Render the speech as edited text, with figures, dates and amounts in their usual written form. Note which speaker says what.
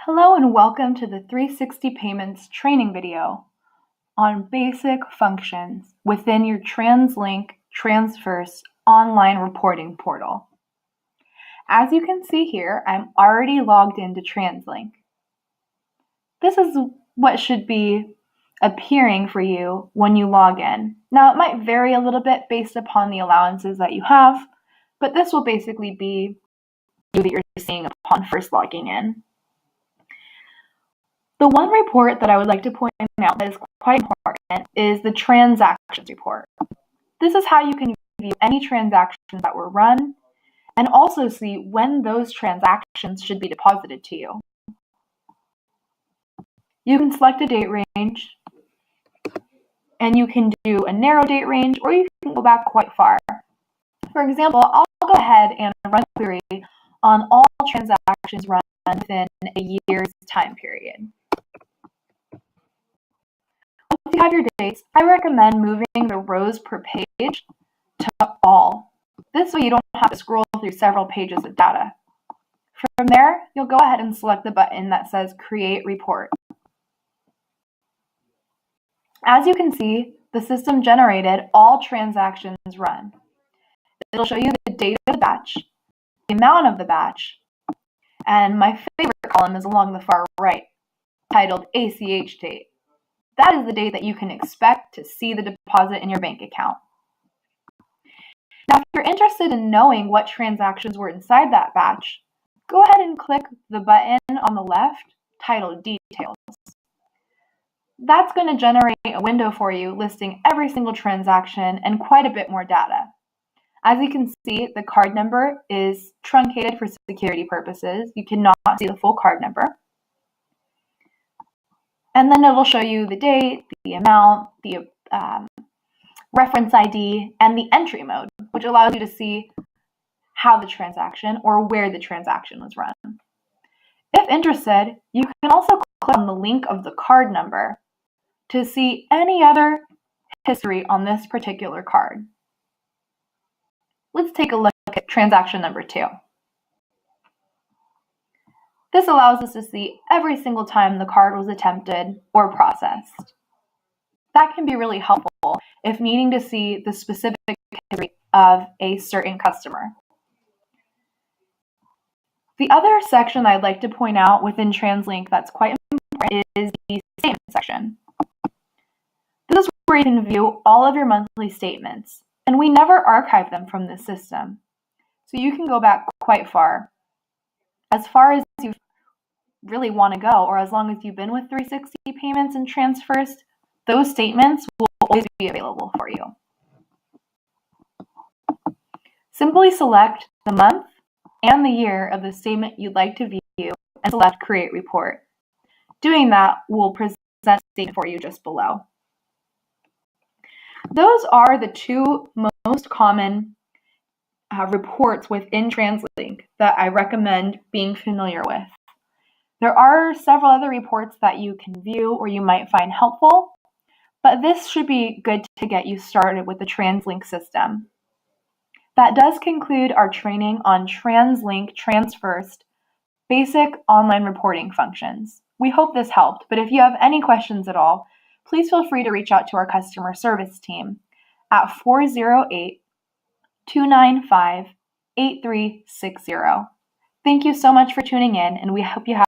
Speaker 1: Hello and welcome to the 360 Payments training video on basic functions within your TransLink TransFirst online reporting portal. As you can see here, I'm already logged into TransLink. This is what should be appearing for you when you log in. Now, it might vary a little bit based upon the allowances that you have, but this will basically be you that you're seeing upon first logging in. The one report that I would like to point out that is quite important is the transactions report. This is how you can view any transactions that were run and also see when those transactions should be deposited to you. You can select a date range, and you can do a narrow date range, or you can go back quite far. For example, I'll go ahead and run a query on all transactions run within a year's time period. Once you have your dates, I recommend moving the rows per page to all. This way you don't have to scroll through several pages of data. From there, you'll go ahead and select the button that says Create Report. As you can see, the system generated all transactions run. It'll show you the date of the batch, the amount of the batch, and my favorite column is along the far right, titled ACH date. That is the date that you can expect to see the deposit in your bank account. Now, if you're interested in knowing what transactions were inside that batch, go ahead and click the button on the left titled Details. That's going to generate a window for you listing every single transaction and quite a bit more data. As you can see, the card number is truncated for security purposes. You cannot see the full card number. And then it'll show you the date, the amount, the reference ID, and the entry mode, which allows you to see how the transaction or where the transaction was run. If interested, you can also click on the link of the card number to see any other history on this particular card. Let's take a look at transaction number 2. This allows us to see every single time the card was attempted or processed. That can be really helpful if needing to see the specific history of a certain customer. The other section I'd like to point out within TransLink that's quite important is the statement section. This is where you can view all of your monthly statements, and we never archive them from this system. So you can go back quite far as you really want to go, or as long as you've been with 360 Payments and TransFirst, those statements will always be available for you. Simply select the month and the year of the statement you'd like to view and select Create Report. Doing that will present the statement for you just below. Those are the two most common reports within TransLink that I recommend being familiar with. There are several other reports that you can view or you might find helpful, but this should be good to get you started with the TransLink system. That does conclude our training on TransLink TransFirst basic online reporting functions. We hope this helped, but if you have any questions at all, please feel free to reach out to our customer service team at 408-295-8360. Thank you so much for tuning in, and we hope you have